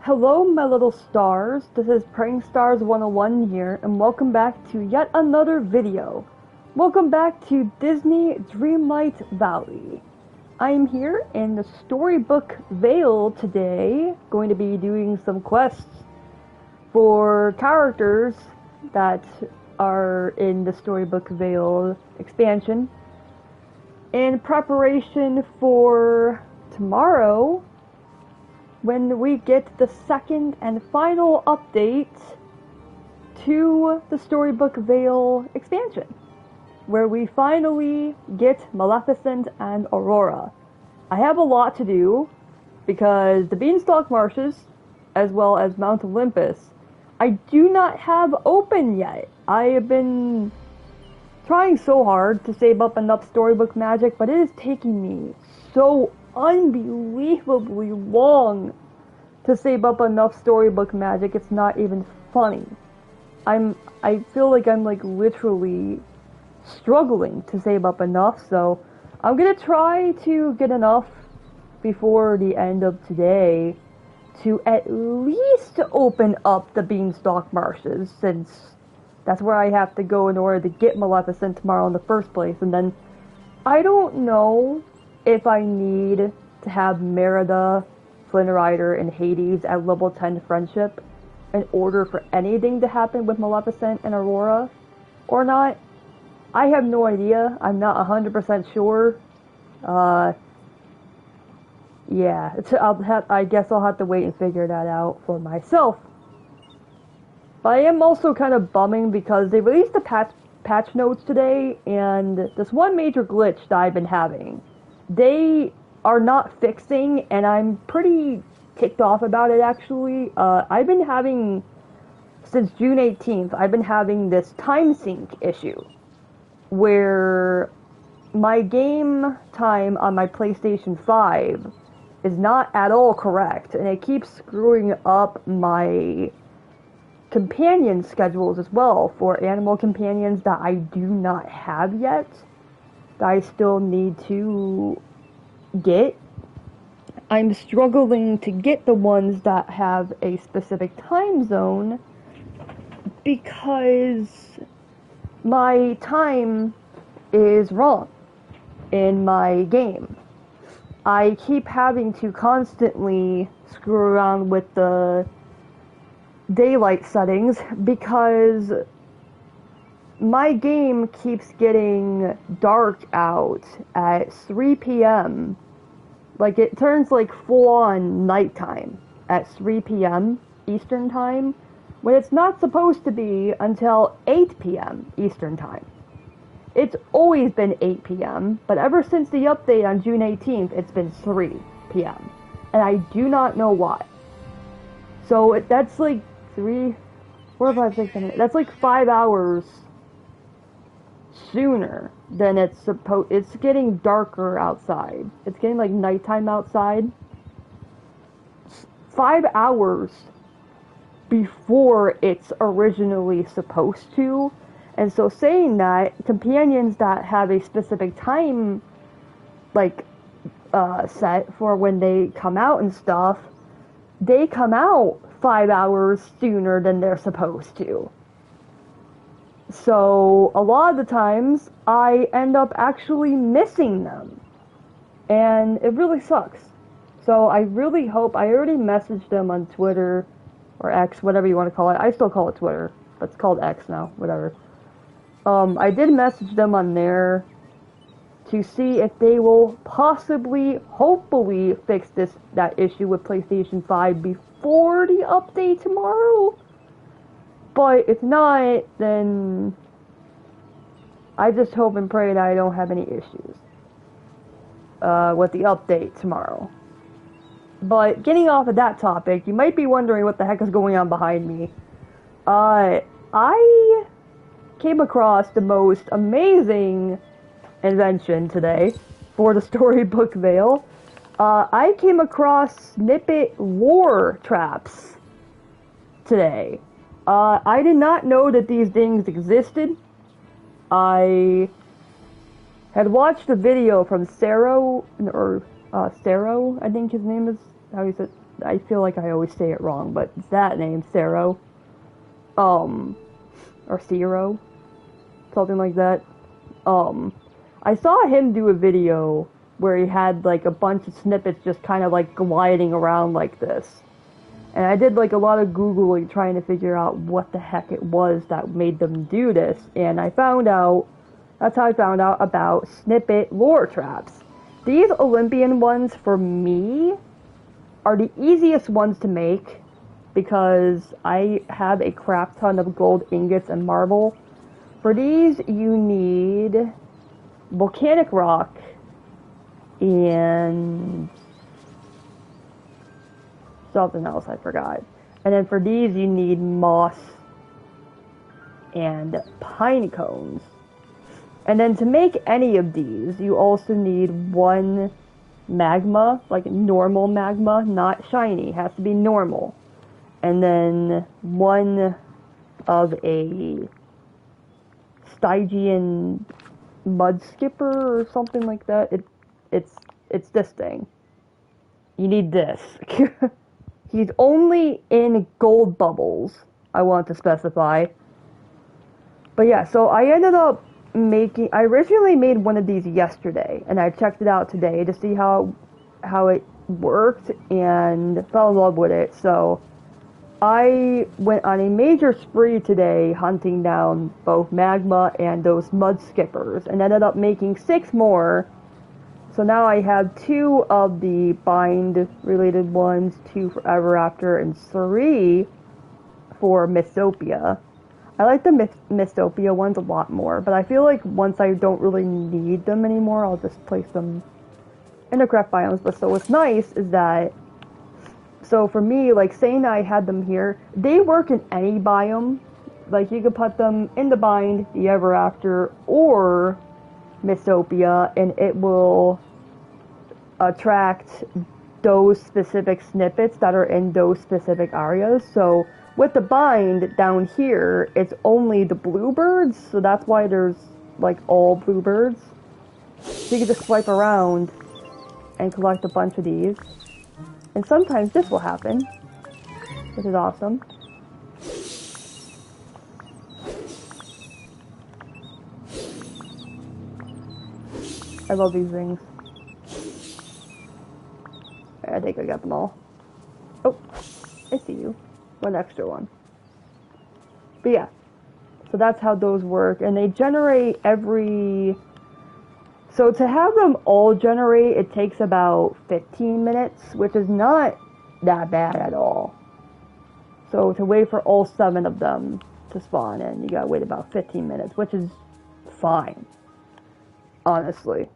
Hello, my little stars. This is Praying Stars 101 here, and welcome back to yet another video. Welcome back to Disney Dreamlight Valley. I am here in the Storybook Vale today, going to be doing some quests for characters that are in the Storybook Vale expansion in preparation for tomorrow, when we get the second and final update to the Storybook Vale expansion, where we finally get Maleficent and Aurora. I have a lot to do, because the Beanstalk Marshes, as well as Mount Olympus, I do not have open yet. I have been trying so hard to save up enough storybook magic, but it is taking me so unbelievably long to save up enough storybook magic. It's not even funny. I feel like I'm literally struggling to save up enough, so I'm gonna try to get enough before the end of today to at least open up the Beanstalk Marshes, since that's where I have to go in order to get Maleficent tomorrow in the first place. And then I don't know if I need to have Merida, Flynn Rider, and Hades at level 10 friendship in order for anything to happen with Maleficent and Aurora or not. I have no idea. I'm not 100% sure. Yeah, I guess I'll have to wait and figure that out for myself. But I am also kind of bumming because they released the patch notes today, and this one major glitch that I've been having, they are not fixing, and I'm pretty ticked off about it, actually. I've been having, since June 18th, I've been having this time sync issue, where my game time on my PlayStation 5 is not at all correct, and it keeps screwing up my companion schedules as well, for animal companions that I do not have yet, that I still need to get. I'm struggling to get the ones that have a specific time zone because my time is wrong in my game. I keep having to constantly screw around with the daylight settings because my game keeps getting dark out at 3 p.m. Like, it turns full-on nighttime at 3 p.m. Eastern Time, when it's not supposed to be until 8 p.m. Eastern Time. It's always been 8 p.m., but ever since the update on June 18th, it's been 3 p.m. And I do not know why. So that's 3, 4, 5, 6, 7, 8. That's 5 hours sooner than it's supposed. It's getting darker outside. It's getting nighttime outside. 5 hours before it's originally supposed to. And so, saying that, companions that have a specific time set for when they come out and stuff, they come out 5 hours sooner than they're supposed to. So, a lot of the times, I end up actually missing them. And it really sucks. So, I really hope, I already messaged them on Twitter, or X, whatever you want to call it. I still call it Twitter, but it's called X now, whatever. I did message them on there to see if they will possibly, hopefully, fix that issue with PlayStation 5 before the update tomorrow. But if not, then I just hope and pray that I don't have any issues with the update tomorrow. But getting off of that topic, you might be wondering what the heck is going on behind me. I came across the most amazing invention today for the Storybook Vale. I came across snippet lore traps today. I did not know that these things existed. I had watched a video from Saro, I think his name is how you said, I feel like I always say it wrong, but it's that name, Cero. Or Cero. Something like that. I saw him do a video where he had like a bunch of snippets just kind of like gliding around like this. And I did like a lot of Googling trying to figure out what the heck it was that made them do this. And I found out, that's how I found out about snippet lure traps. These Olympian ones, for me, are the easiest ones to make because I have a crap ton of gold ingots and marble. For these, you need volcanic rock and something else I forgot. And then for these, you need moss and pine cones. And then to make any of these, you also need one magma, like normal magma, not shiny, has to be normal. And then one of a Stygian mud skipper or something like that. It's this thing. You need this. He's only in gold bubbles, I want to specify. But yeah, so I ended up I originally made one of these yesterday, and I checked it out today to see how it worked, and fell in love with it. So I went on a major spree today hunting down both magma and those mud skippers, and ended up making 6 more. So now I have 2 of the bind related ones, 2 for Ever After, and 3 for Mystopia. I like the Mystopia ones a lot more, but I feel like once I don't really need them anymore, I'll just place them in the craft biomes. But so what's nice is that, so for me, like saying I had them here, they work in any biome. Like you could put them in the bind, the Ever After, or Mystopia, and it will attract those specific snippets that are in those specific areas. So with the bind down here, it's only the bluebirds, so that's why there's like all bluebirds. So you can just swipe around and collect a bunch of these. And sometimes this will happen, which is awesome. I love these things. I think I got them all. Oh, I see you. One extra one. But yeah, so that's how those work. And they generate every... So to have them all generate, it takes about 15 minutes, which is not that bad at all. So to wait for all 7 of them to spawn in, you gotta wait about 15 minutes, which is fine, honestly.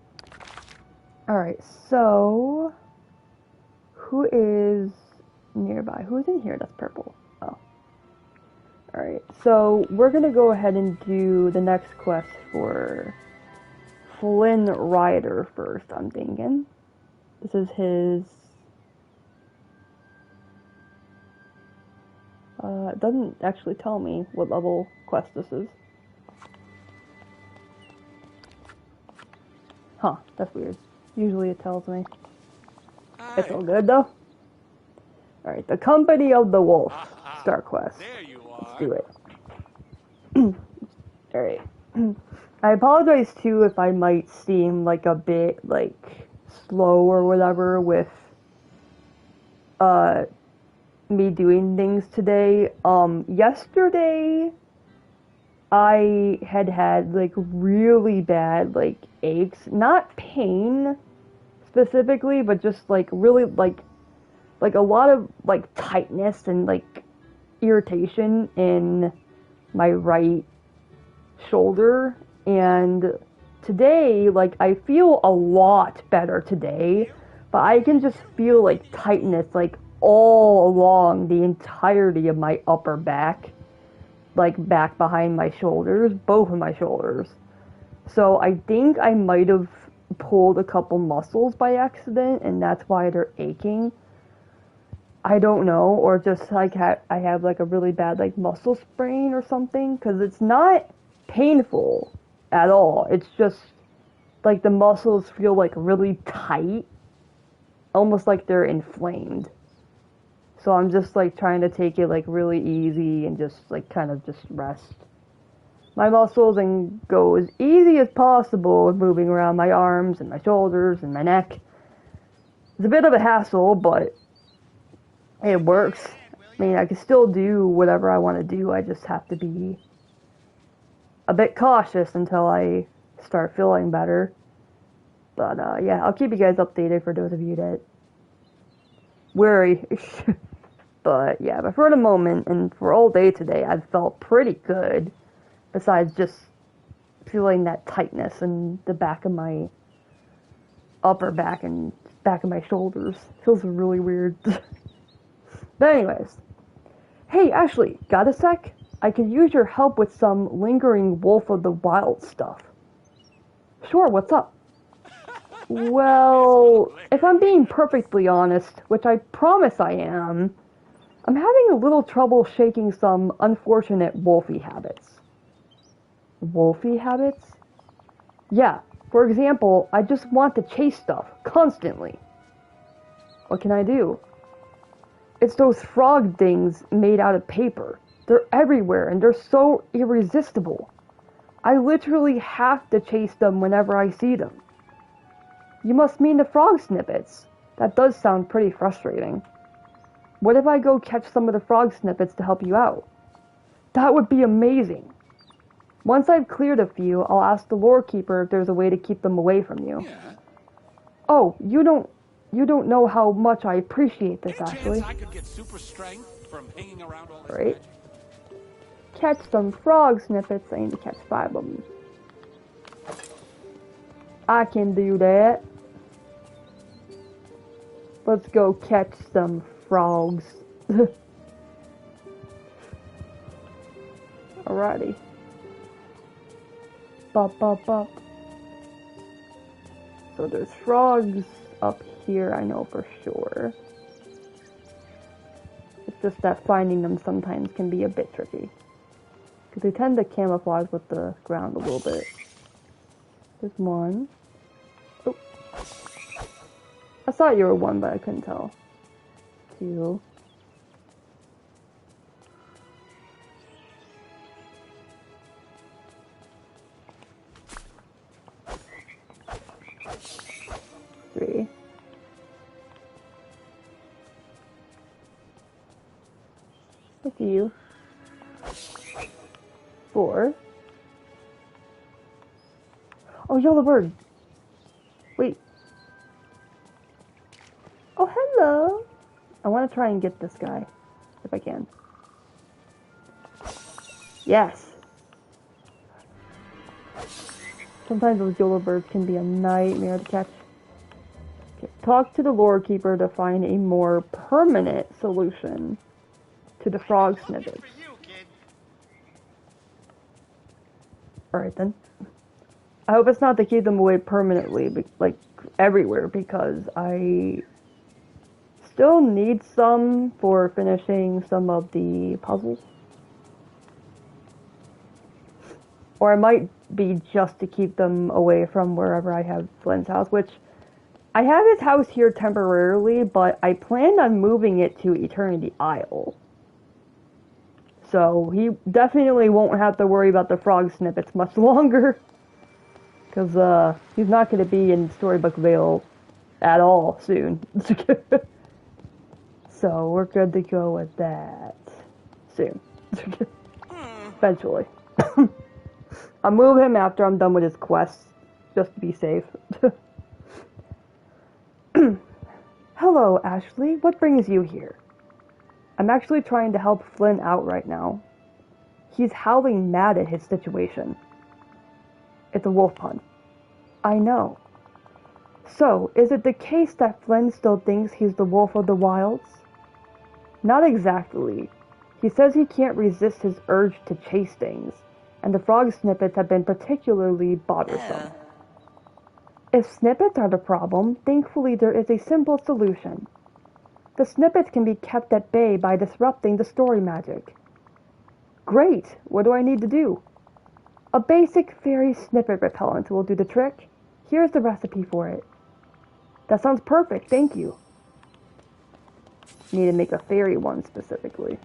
Alright, so who is nearby? Who's in here that's purple? Oh. Alright, so we're gonna go ahead and do the next quest for Flynn Rider first, I'm thinking. This is his... it doesn't actually tell me what level quest this is. Huh, that's weird. Usually it tells me. Hi. It's all good though. Alright, the Company of the Wolf. Start quest. There you are. Let's do it. Alright. I apologize too if I might seem like a bit like slow or whatever with me doing things today. Yesterday I had like really bad like aches, not pain specifically, but just like really like a lot of like tightness and like irritation in my right shoulder. And today, like, I feel a lot better today, but I can just feel like tightness like all along the entirety of my upper back, like back behind my shoulders, both of my shoulders. So I think I might have pulled a couple muscles by accident, and that's why they're aching. I don't know, or just like I have like a really bad like muscle sprain or something, because it's not painful at all. It's just like the muscles feel like really tight, almost like they're inflamed. So I'm just like trying to take it like really easy and just like kind of just rest my muscles and go as easy as possible with moving around my arms and my shoulders and my neck. It's a bit of a hassle, but it works. I mean, I can still do whatever I want to do. I just have to be a bit cautious until I start feeling better. But yeah, I'll keep you guys updated for those of you that worry. But yeah, but for the moment and for all day today, I've felt pretty good. Besides just feeling that tightness in the back of my upper back and back of my shoulders. Feels really weird. But anyways. Hey, Ashley, got a sec? I could use your help with some lingering Wolf of the Wild stuff. Sure, what's up? Well, if I'm being perfectly honest, which I promise I am, I'm having a little trouble shaking some unfortunate wolfy habits. Wolfy habits? Yeah, for example, I just want to chase stuff, constantly. What can I do? It's those frog things made out of paper. They're everywhere and they're so irresistible. I literally have to chase them whenever I see them. You must mean the frog snippets. That does sound pretty frustrating. What if I go catch some of the frog snippets to help you out? That would be amazing. Once I've cleared a few, I'll ask the lore keeper if there's a way to keep them away from you. Yeah. Oh, you don't know how much I appreciate this, Ashley. I could get super strength from hanging around all this magic. Catch some frog snippets. I need to catch 5 of them. I can do that. Let's go catch some frogs. Alrighty. Bop, bop, bop. So there's frogs up here, I know for sure. It's just that finding them sometimes can be a bit tricky. Because they tend to camouflage with the ground a little bit. There's one. Oh. I thought you were one, but I couldn't tell. 2. 3. A few. 4. Oh, yellow bird. Wait. Oh, hello. I want to try and get this guy, if I can. Yes. Sometimes those yellow birds can be a nightmare to catch. Okay. Talk to the lore keeper to find a more permanent solution to the frog snippets. Alright then. I hope it's not to keep them away permanently, like everywhere, because I still need some for finishing some of the puzzles. Or it might be just to keep them away from wherever I have Flynn's house, which I have his house here temporarily, but I plan on moving it to Eternity Isle. So he definitely won't have to worry about the frog snippets much longer. Because he's not going to be in Storybook Vale at all soon. So we're good to go with that soon. Eventually. I'll move him after I'm done with his quests, just to be safe. Hello, Ashley. What brings you here? I'm actually trying to help Flynn out right now. He's howling mad at his situation. It's a wolf pun. I know. So, is it the case that Flynn still thinks he's the Wolf of the Wilds? Not exactly. He says he can't resist his urge to chase things, and the frog snippets have been particularly bothersome. If snippets are the problem, thankfully there is a simple solution. The snippets can be kept at bay by disrupting the story magic. Great! What do I need to do? A basic fairy snippet repellent will do the trick. Here's the recipe for it. That sounds perfect, thank you. Need to make a fairy one specifically.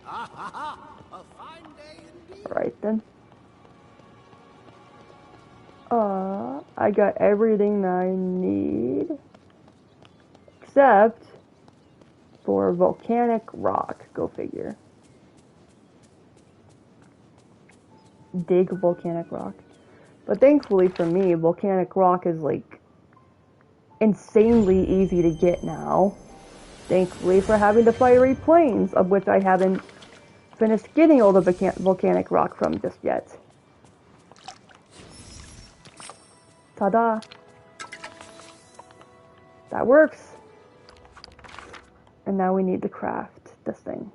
A fine day indeed. Alright then. I got everything that I need. Except for volcanic rock. Go figure. Dig volcanic rock. But thankfully for me, volcanic rock is like insanely easy to get now. Thankfully for having the fiery plains, of which I haven't finished getting all the volcanic rock from just yet. Ta-da! That works! And now we need to craft this thing.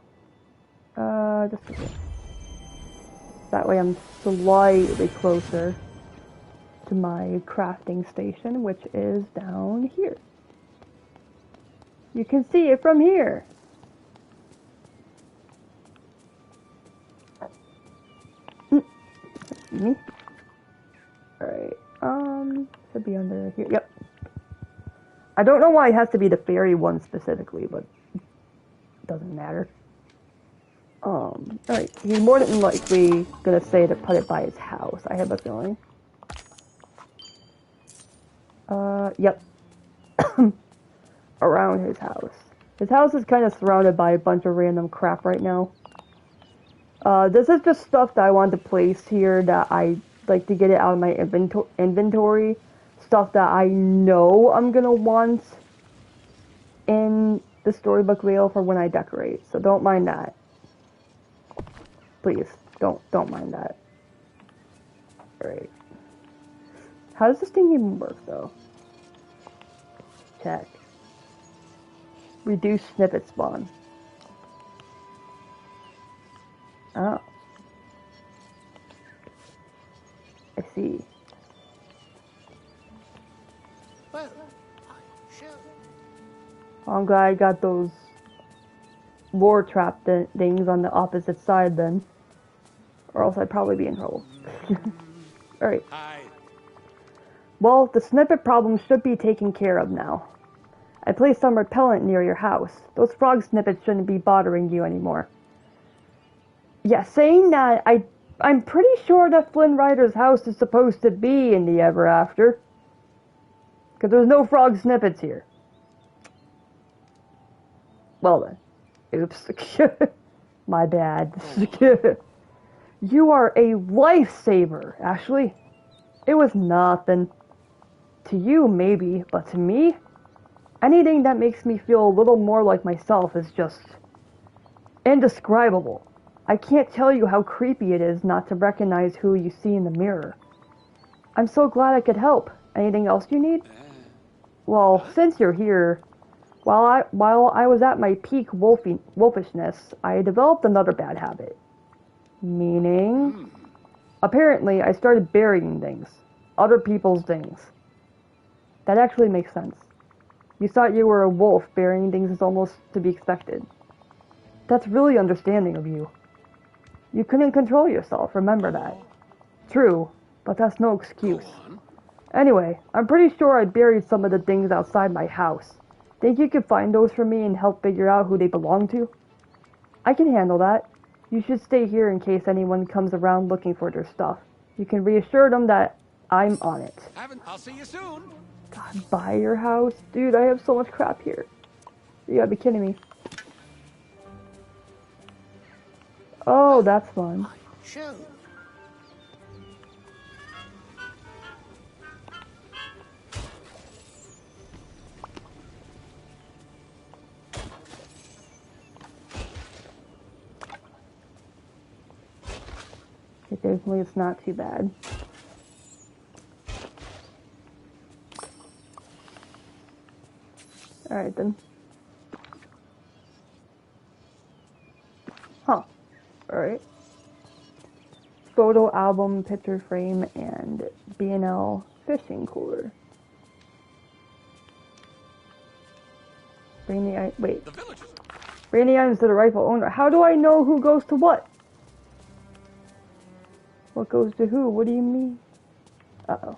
Just a bit. That way I'm slightly closer to my crafting station, which is down here. You can see it from here. Me? Alright, should be under here. Yep. I don't know why it has to be the fairy one specifically, but it doesn't matter. Alright, he's more than likely gonna say to put it by his house, I have a feeling. Yep. Around his house. His house is kind of surrounded by a bunch of random crap right now. This is just stuff that I want to place here that I like to get it out of my inventory. Stuff that I know I'm gonna want in the storybook reel for when I decorate. So don't mind that. Please, don't mind that. Alright. How does this thing even work though? Check. Reduce snippet spawn. Oh. I see. Well, I shall. I'm glad I got those lore trap things on the opposite side then. Or else I'd probably be in trouble. Alright. Well, the snippet problem should be taken care of now. I placed some repellent near your house. Those frog snippets shouldn't be bothering you anymore. Yeah, saying that, I'm pretty sure that Flynn Rider's house is supposed to be in the Ever After. Because there's no frog snippets here. Well then. Oops. My bad. You are a lifesaver, Ashley. It was nothing. To you, maybe, but to me, anything that makes me feel a little more like myself is just indescribable. I can't tell you how creepy it is not to recognize who you see in the mirror. I'm so glad I could help. Anything else you need? Well, since you're here, while I was at my peak wolfishness, I developed another bad habit. Meaning, apparently I started burying things. Other people's things. That actually makes sense. You thought you were a wolf, burying things is almost to be expected. That's really understanding of you. You couldn't control yourself, remember that. True, but that's no excuse. Anyway, I'm pretty sure I buried some of the things outside my house. Think you could find those for me and help figure out who they belong to? I can handle that. You should stay here in case anyone comes around looking for their stuff. You can reassure them that I'm on it. I'll see you soon. God, buy your house? Dude, I have so much crap here. You gotta be kidding me. Oh, that's fun. Show. Thankfully, it's not too bad. Alright then. Huh. Alright. Photo album, picture frame, and B&L fishing cooler. Bring the wait. Bring the items to the rightful owner. How do I know who goes to what? What goes to who? What do you mean? Uh-oh.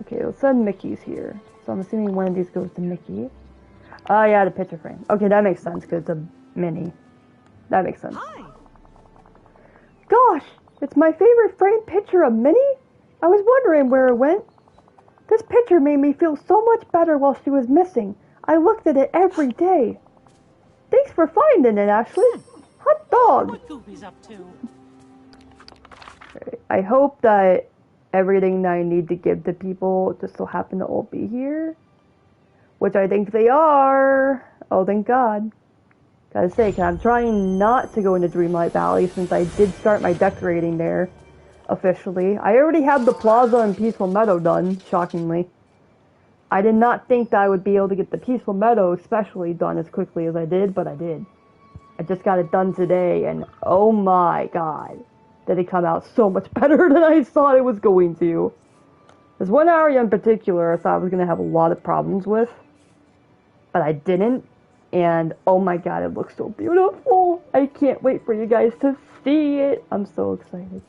Okay, let's send Mickey's here. So I'm assuming one of these goes to Mickey. Oh yeah, the picture frame. Okay, that makes sense because it's a mini. That makes sense. Hi. Gosh, it's my favorite framed picture of Minnie. I was wondering where it went. This picture made me feel so much better while she was missing. I looked at it every day. Thanks for finding it, Ashley. Hot dog. What Goofy's up to? I hope that everything that I need to give to people just so happen to all be here. Which I think they are. Oh, thank God. Gotta say, 'cause I'm trying not to go into Dreamlight Valley since I did start my decorating there. Officially. I already have the plaza and Peaceful Meadow done, shockingly. I did not think that I would be able to get the Peaceful Meadow especially done as quickly as I did, but I did. I just got it done today, and oh my God, did it come out so much better than I thought it was going to. There's one area in particular I thought I was going to have a lot of problems with, but I didn't, and oh my God, it looks so beautiful. I can't wait for you guys to see it. I'm so excited.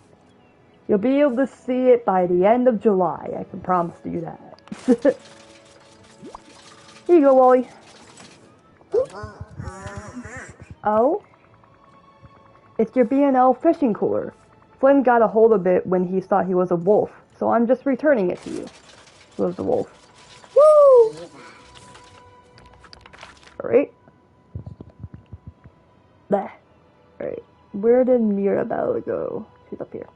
You'll be able to see it by the end of July. I can promise you that. Here you go, Wally. Oh? It's your B&L fishing cooler. Flynn got a hold of it when he thought he was a wolf, so I'm just returning it to you. He was the wolf. Woo! Alright. There. Alright. Where did Mirabelle go? She's up here.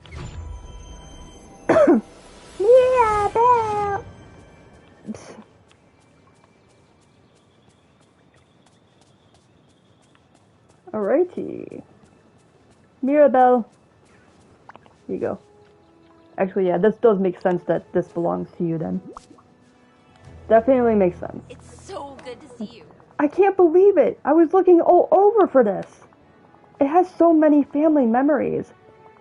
Mirabelle! Alrighty. Mirabelle. Here you go. Actually, yeah, this does make sense that this belongs to you then. Definitely makes sense. It's so good to see you. I can't believe it! I was looking all over for this! It has so many family memories.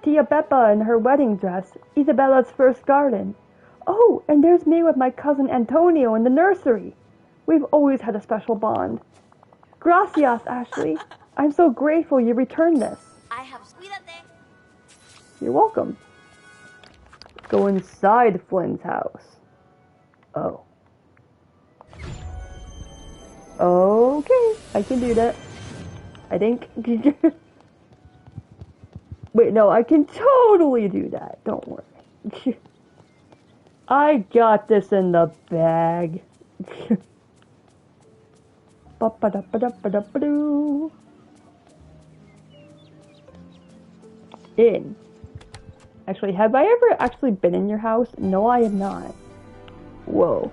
Tia Beppa in her wedding dress, Isabella's first garden. Oh, and there's me with my cousin Antonio in the nursery. We've always had a special bond. Gracias, Ashley. I'm so grateful you returned this. I have cuídate. You're welcome. Let's go inside Flynn's house. Oh. Okay, I can do that. I think. Wait, no, I can totally do that. Don't worry. I got this in the bag. Ba-ba-da-ba-da-ba-da-ba-doo. In. Actually, have I ever actually been in your house? No, I have not. Whoa.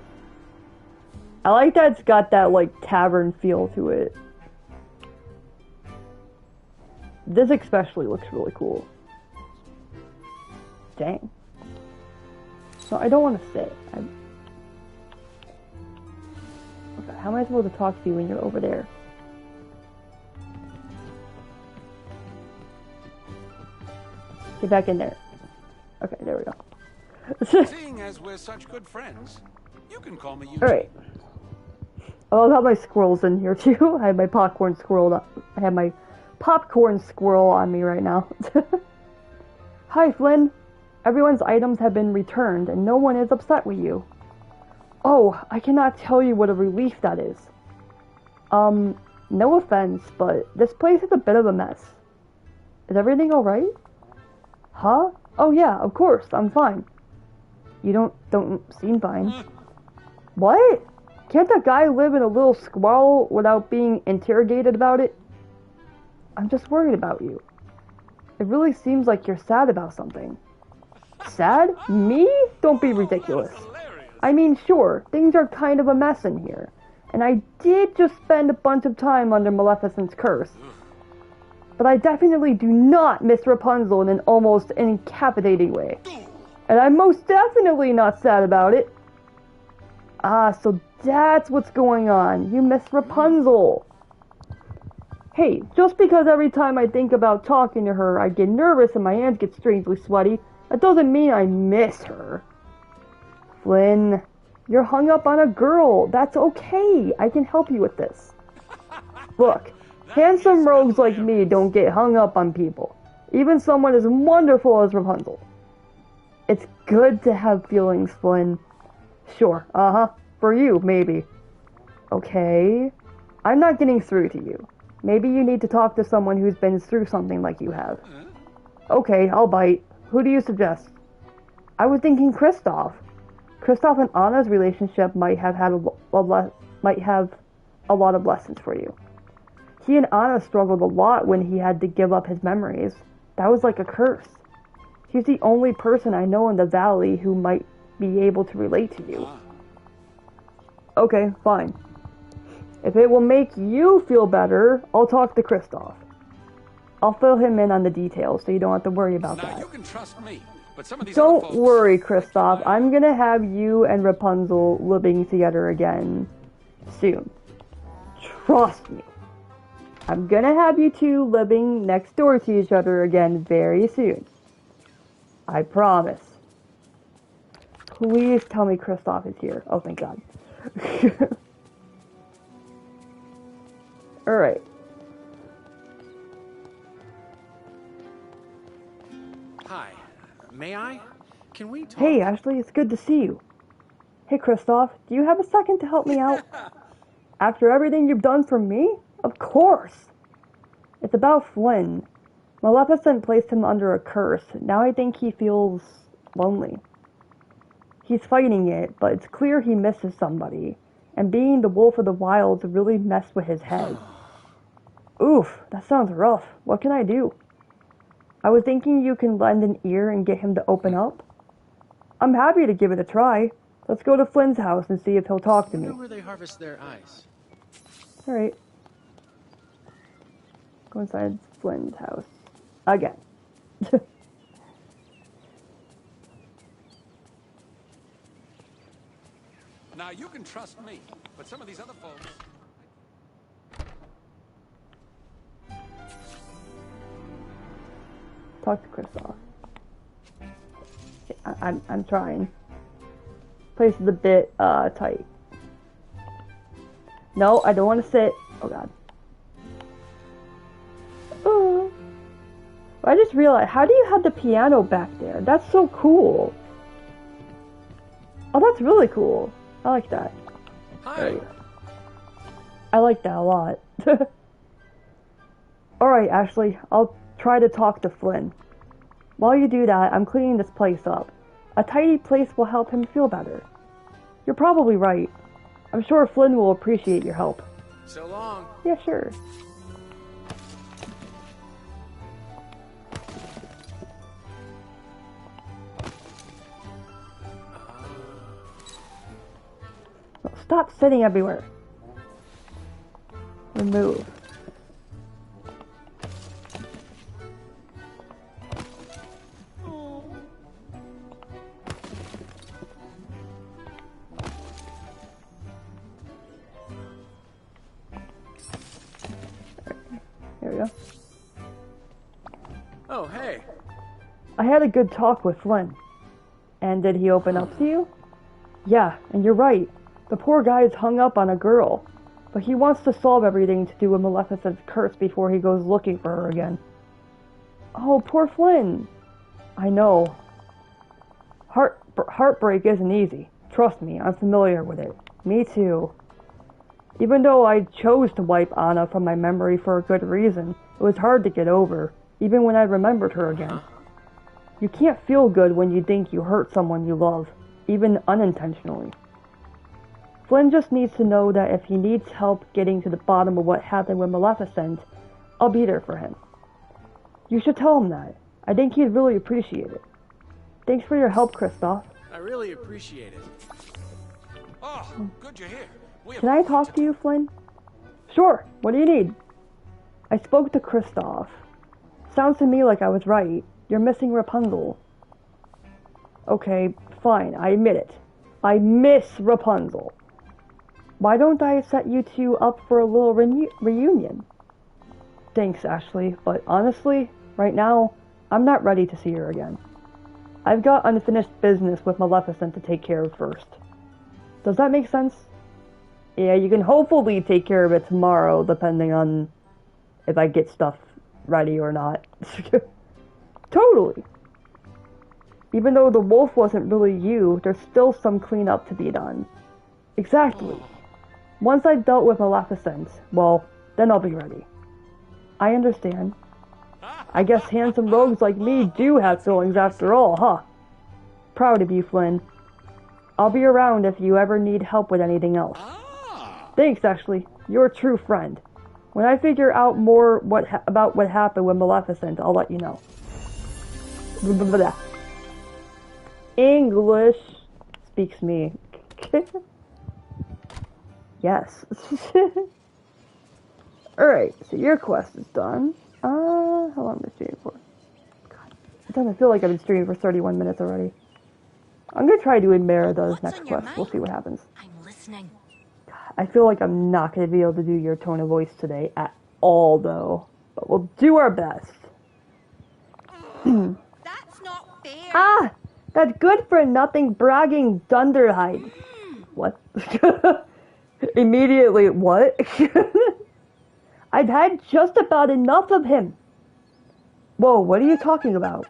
I like that it's got that, like, tavern feel to it. This especially looks really cool. Dang. No, I don't want to sit. Okay, how am I supposed to talk to you when you're over there? Get back in there. Okay, there we go. Seeing as we're such good friends, you can call me Eugene. Alright. Oh, I got my squirrels in here too. I have my popcorn squirrel. I have my popcorn squirrel on me right now. Hi, Flynn. Everyone's items have been returned, and no one is upset with you. Oh, I cannot tell you what a relief that is. No offense, but this place is a bit of a mess. Is everything alright? Huh? Oh yeah, of course, I'm fine. You don't seem fine. What? Can't that guy live in a little squirrel without being interrogated about it? I'm just worried about you. It really seems like you're sad about something. Sad? Me? Don't be ridiculous. I mean, sure, things are kind of a mess in here. And I did just spend a bunch of time under Maleficent's curse. But I definitely do not miss Rapunzel in an almost incapacitating way. And I'm most definitely not sad about it. Ah, so that's what's going on. You miss Rapunzel. Hey, just because every time I think about talking to her, I get nervous and my hands get strangely sweaty, that doesn't mean I miss her. Flynn, you're hung up on a girl. That's okay. I can help you with this. Look, handsome rogues like me don't get hung up on people. Even someone as wonderful as Rapunzel. It's good to have feelings, Flynn. Sure, uh-huh. For you, maybe. Okay. I'm not getting through to you. Maybe you need to talk to someone who's been through something like you have. Okay, I'll bite. Who do you suggest? I was thinking Kristoff. Kristoff and Anna's relationship might have a lot of lessons for you. He and Anna struggled a lot when he had to give up his memories. That was like a curse. He's the only person I know in the valley who might be able to relate to you. Okay, fine. If it will make you feel better, I'll talk to Kristoff. I'll fill him in on the details so you don't have to worry about that. You can trust me, but some of these Don't worry, Kristoff. I'm gonna have you and Rapunzel living together again soon. Trust me. I'm gonna have you two living next door to each other again very soon. I promise. Please tell me Kristoff is here. Oh, thank God. Alright. Hi. May I? Can we talk? Hey, Ashley, it's good to see you. Hey, Kristoff, do you have a second to help me out? After everything you've done for me? Of course! It's about Flynn. Maleficent placed him under a curse. Now I think he feels lonely. He's fighting it, but it's clear he misses somebody. And being the wolf of the wilds really messed with his head. Oof, that sounds rough. What can I do? I was thinking you can lend an ear and get him to open up. I'm happy to give it a try. Let's go to Flynn's house and see if he'll talk to me. I wonder where they harvest their ice. Alright. Go inside Flynn's house. Again. Now you can trust me, but some of these other folks... Talk to Kristoff. I'm trying. Place is a bit tight. No, I don't want to sit. Oh God. I just realized, how do you have the piano back there? That's so cool. Oh, that's really cool. I like that. Hi. I like that a lot. Alright, Ashley. I'll try to talk to Flynn. While you do that, I'm cleaning this place up. A tidy place will help him feel better. You're probably right. I'm sure Flynn will appreciate your help. So long. Yeah, sure. Stop sitting everywhere. Remove. There we go. Oh, hey. I had a good talk with Flynn. And did he open up to you? Yeah, and you're right. The poor guy is hung up on a girl. But he wants to solve everything to do with Maleficent's curse before he goes looking for her again. Oh, poor Flynn. I know. Heartbreak isn't easy. Trust me, I'm familiar with it. Me too. Even though I chose to wipe Anna from my memory for a good reason, it was hard to get over, even when I remembered her again. You can't feel good when you think you hurt someone you love, even unintentionally. Flynn just needs to know that if he needs help getting to the bottom of what happened with Maleficent, I'll be there for him. You should tell him that. I think he'd really appreciate it. Thanks for your help, Kristoff. I really appreciate it. Oh, good you're here. Can I talk to you, Flynn? Sure. What do you need? I spoke to Kristoff. Sounds to me like I was right. You're missing Rapunzel. Okay, fine. I admit it. I miss Rapunzel. Why don't I set you two up for a little reunion? Thanks, Ashley, but honestly, right now, I'm not ready to see her again. I've got unfinished business with Maleficent to take care of first. Does that make sense? Yeah, you can hopefully take care of it tomorrow, depending on if I get stuff ready or not. Totally. Even though the wolf wasn't really you, there's still some cleanup to be done. Exactly. Once I've dealt with Maleficent, well, then I'll be ready. I understand. I guess handsome rogues like me do have feelings after all, huh? Proud of you, Flynn. I'll be around if you ever need help with anything else. Thanks, Ashley. You're a true friend. When I figure out more about what happened with Maleficent, I'll let you know. English speaks me. Yes. Alright, so your quest is done. How long am I streaming for? God, it doesn't feel like I've been streaming for 31 minutes already. I'm gonna try doing Merida's next quest. We'll see what happens. I'm listening. I feel like I'm not gonna be able to do your tone of voice today at all, though. But we'll do our best. That's not fair. Ah! That good-for-nothing bragging dunderhide. What? Immediately, what? I've had just about enough of him. Whoa, what are you talking about?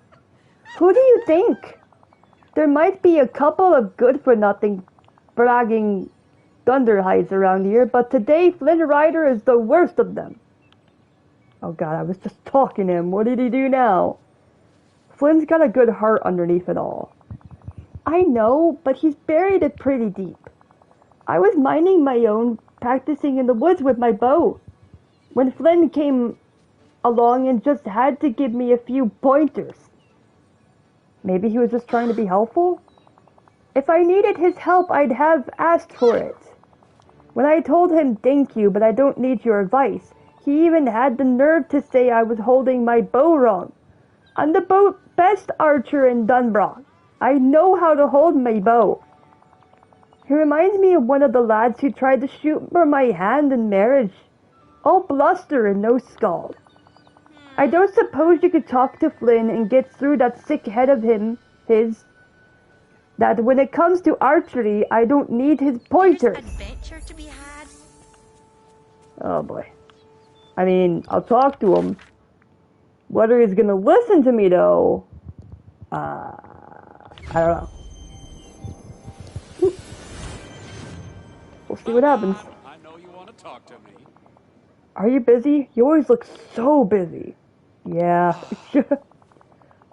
Who do you think? There might be a couple of good-for-nothing bragging dunderhides around here, but today Flynn Rider is the worst of them. Oh god, I was just talking to him. What did he do now? Flynn's got a good heart underneath it all. I know, but he's buried it pretty deep. I was minding my own, practicing in the woods with my bow, when Flynn came along and just had to give me a few pointers. Maybe he was just trying to be helpful? If I needed his help, I'd have asked for it. When I told him thank you, but I don't need your advice, he even had the nerve to say I was holding my bow wrong. I'm the best archer in Dunbrock. I know how to hold my bow. He reminds me of one of the lads who tried to shoot for my hand in marriage. All bluster and no skull. I don't suppose you could talk to Flynn and get through that sick head of his, that when it comes to archery, I don't need his pointers. There's adventure to be had. Oh boy. I mean, I'll talk to him. Whether he's gonna listen to me though, I don't know. We'll see what happens. I know you want to talk to me. Are you busy? You always look so busy. Yeah.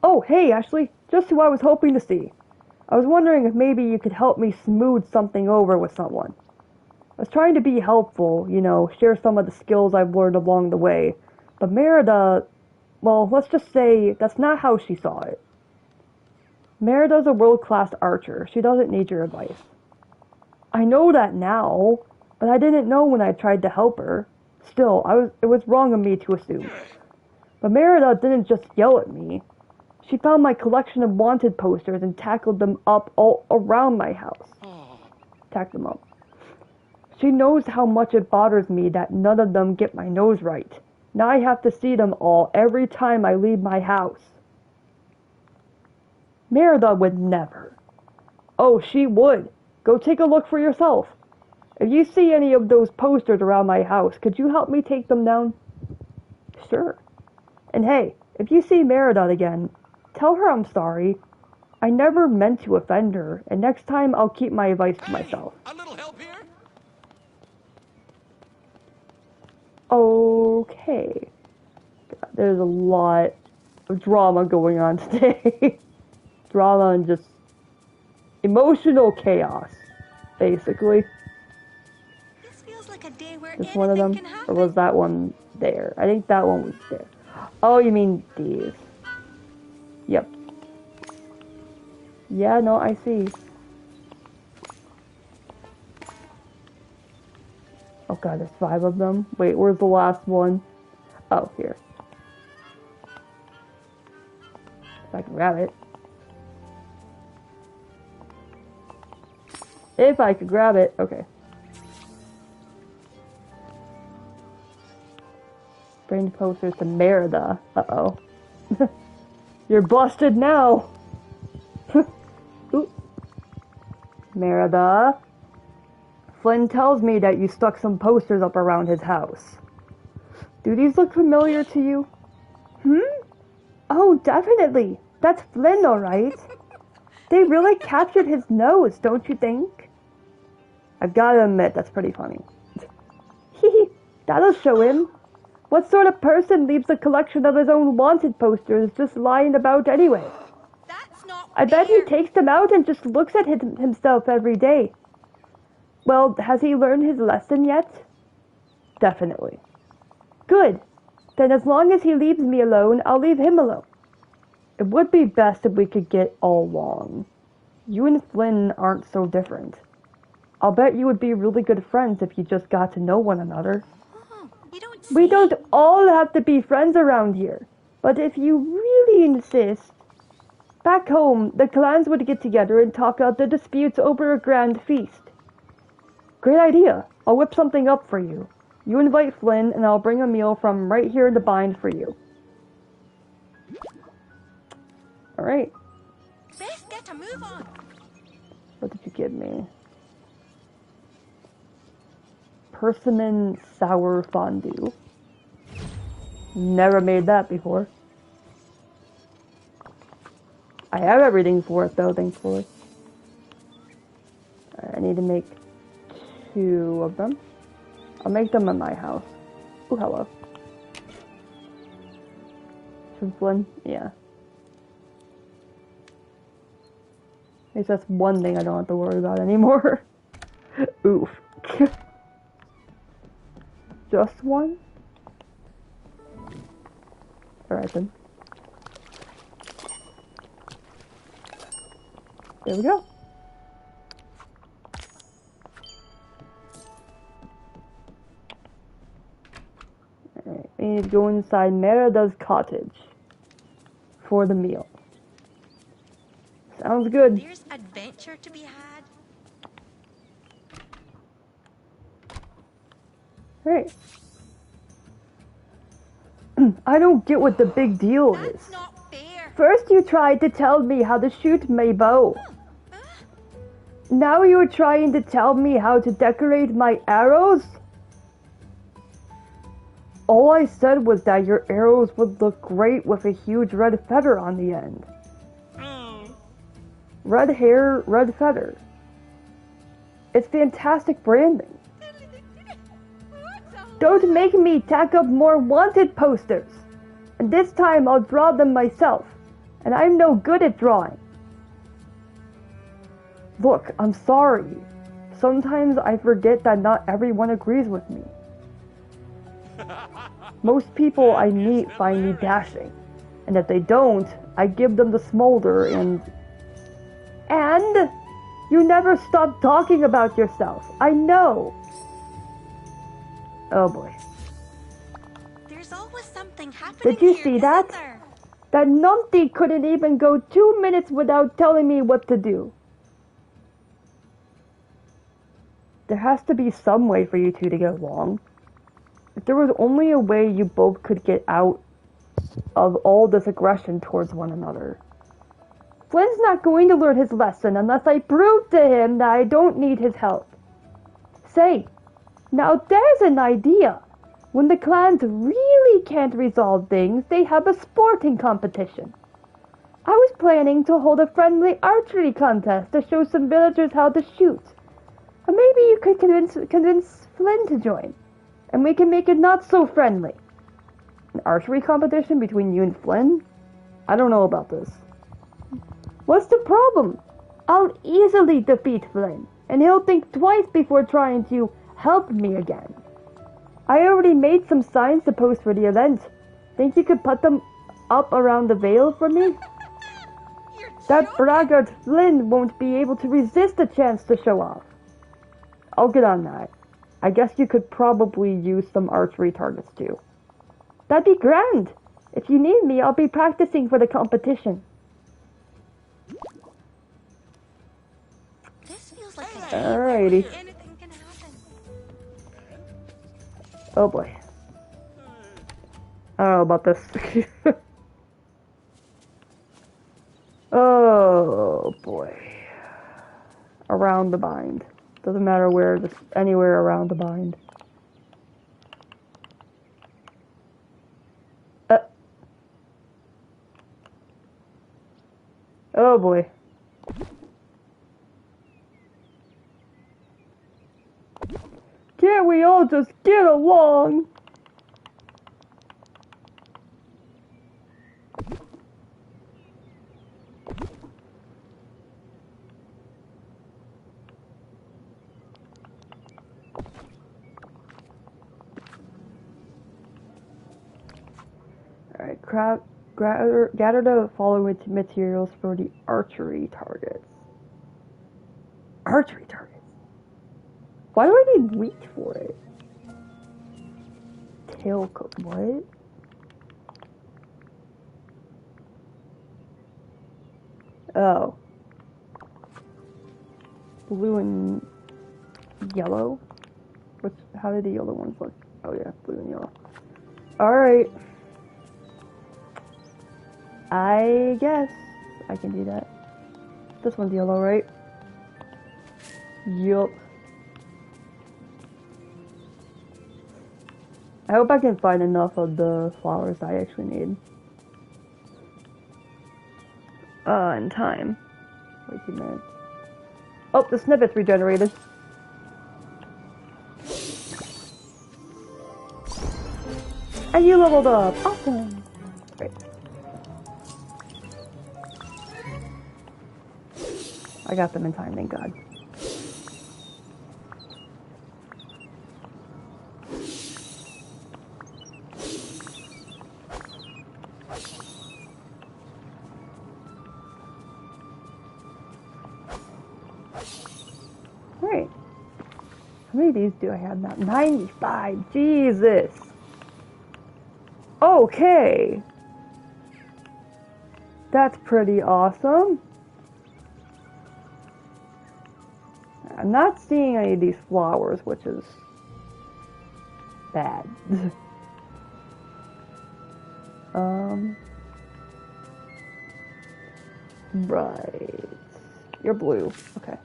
Oh, hey, Ashley. Just who I was hoping to see. I was wondering if maybe you could help me smooth something over with someone. I was trying to be helpful, you know, share some of the skills I've learned along the way. But Merida, well, let's just say that's not how she saw it. Merida's a world-class archer. She doesn't need your advice. I know that now, but I didn't know when I tried to help her. Still, it was wrong of me to assume. But Merida didn't just yell at me. She found my collection of wanted posters and tackled them up all around my house. Tacked them up. She knows how much it bothers me that none of them get my nose right. Now I have to see them all every time I leave my house. Merida would never. Oh, she would. Go take a look for yourself. If you see any of those posters around my house, could you help me take them down? Sure. And hey, if you see Merida again, tell her I'm sorry. I never meant to offend her, and next time I'll keep my advice to myself. A little help here? Okay. God, there's a lot of drama going on today. Drama and just emotional chaos, basically. This feels like a day where Just one of anything them? can Or happen. was that one there? I think that one was there. Oh, you mean these. Yep. Yeah, no, I see. Oh god, there's 5 of them. Wait, where's the last one? Oh, here. If I can grab it. If I could grab it. Okay. Bring posters to Merida. Uh-oh. You're busted now! Ooh. Merida. Flynn tells me that you stuck some posters up around his house. Do these look familiar to you? Oh, definitely. That's Flynn, alright. They really captured his nose, don't you think? I gotta admit, that's pretty funny. Hehe, that'll show him. What sort of person leaves a collection of his own wanted posters just lying about anyway? That's not I bet he fair. takes them out and just looks at himself every day. Well, has he learned his lesson yet? Definitely. Good. Then as long as he leaves me alone, I'll leave him alone. It would be best if we could get along. You and Flynn aren't so different. I'll bet you would be really good friends if you just got to know one another. Oh, you don't We say. don't all have to be friends around here, but if you really insist... Back home, the clans would get together and talk out their disputes over a grand feast. Great idea. I'll whip something up for you. You invite Flynn, and I'll bring a meal from right here in the bind for you. Alright. Best get a move on. What did you give me? Persimmon sour fondue. Never made that before. I have everything for it though, thankfully. I need to make 2 of them. I'll make them in my house. Oh, hello. From Flynn? Yeah. I guess that's one thing I don't have to worry about anymore. Oof. Just one? Alright then. There we go. Alright, we need to go inside Merida's cottage for the meal. Sounds good. There's adventure to be had. Alright. I don't get what the big deal is. That's not fair. First you tried to tell me how to shoot my bow. Huh? Now you're trying to tell me how to decorate my arrows? All I said was that your arrows would look great with a huge red feather on the end. Red hair, red feather. It's fantastic branding. Don't make me tack up more wanted posters. And this time I'll draw them myself. And I'm no good at drawing. Look, I'm sorry. Sometimes I forget that not everyone agrees with me. Most people I meet find me dashing. And if they don't, I give them the smolder and... And? You never stop talking about yourself. I know. Oh boy. There's always something happening. Did you here, see isn't that? there? That numpty couldn't even go 2 minutes without telling me what to do. There has to be some way for you two to get along. If there was only a way you both could get out of all this aggression towards one another. Flynn's not going to learn his lesson unless I prove to him that I don't need his help. Say, now there's an idea. When the clans really can't resolve things, they have a sporting competition. I was planning to hold a friendly archery contest to show some villagers how to shoot. Or maybe you could convince Flynn to join, and we can make it not so friendly. An archery competition between you and Flynn? I don't know about this. What's the problem? I'll easily defeat Flynn, and he'll think twice before trying to help me again. I already made some signs to post for the event. Think you could put them up around the Vale for me? You're That joking. braggart Flynn won't be able to resist a chance to show off. I'll get on that. I guess you could probably use some archery targets too. That'd be grand. If you need me, I'll be practicing for the competition. This feels like a Alrighty. anything can happen. Oh boy. I don't know about this. Oh boy. Around the bind. Doesn't matter where, just anywhere around the bind. Oh boy. we all just get along? Alright, gather the following materials for the archery targets. Archery targets? Why do I need wheat for it? Tail cook, what? Oh. Blue and yellow? How did the yellow ones look? Oh yeah, blue and yellow. Alright. I guess I can do that. This one's yellow, right? Yup. I hope I can find enough of the flowers I actually need. In time. Wait 2 minutes. Oh, the snippet's regenerated. And you leveled up! Awesome! Great. I got them in time, thank God. Alright. How many of these do I have now? 95! Jesus! Okay! That's pretty awesome. I'm not seeing any of these flowers, which is bad. Right. You're blue. Okay.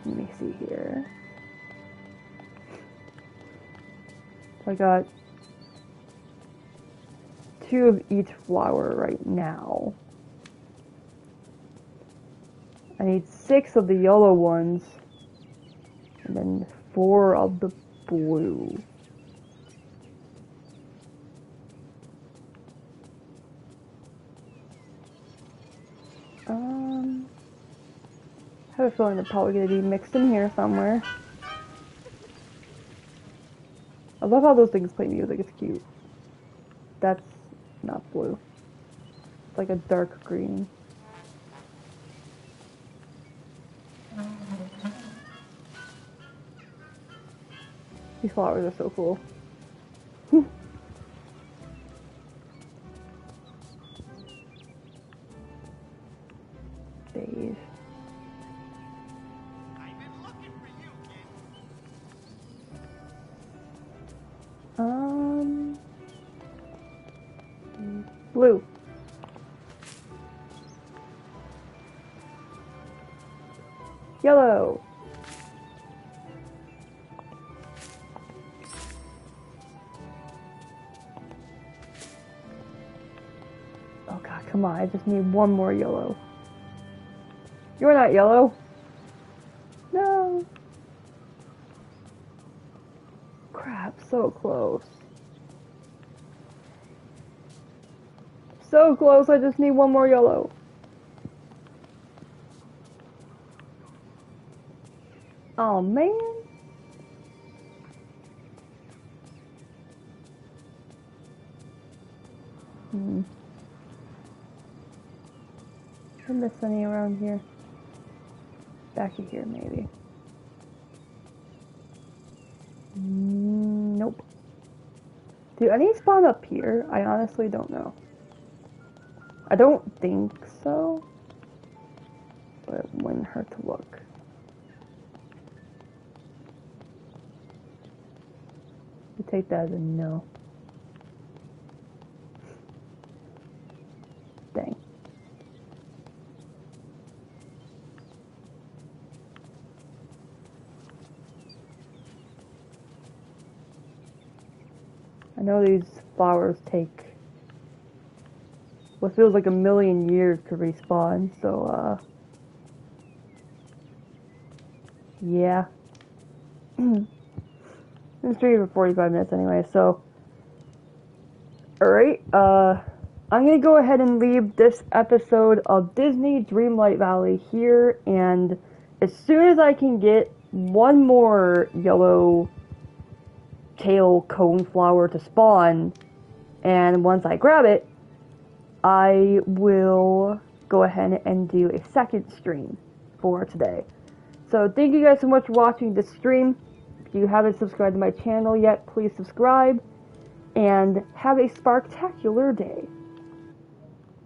Let me see here. So I got 2 of each flower right now. I need 6 of the yellow ones, and then 4 of the blue. I have a feeling they're probably going to be mixed in here somewhere. I love how those things play music, it's cute. That's not blue. It's like a dark green. These flowers are so cool. Beige. Blue. Yellow. Oh god, come on, I just need 1 more yellow. You're not yellow. No. Crap, so close. So close, I just need 1 more yellow. Oh man. Did I miss any around here? Back of here, maybe. Nope. Do any spawn up here? I honestly don't know. I don't think so, but it wouldn't hurt to look. We take that as a no. Dang. I know these flowers take what feels like 1,000,000 years to respawn, so Yeah. It's streaming for 45 minutes anyway, so. Alright, I'm gonna go ahead and leave this episode of Disney Dreamlight Valley here, and as soon as I can get one more yellow tail cone flower to spawn, and once I grab it, I will go ahead and do a second stream for today. So thank you guys so much for watching this stream. If you haven't subscribed to my channel yet, please subscribe, and have a sparktacular day.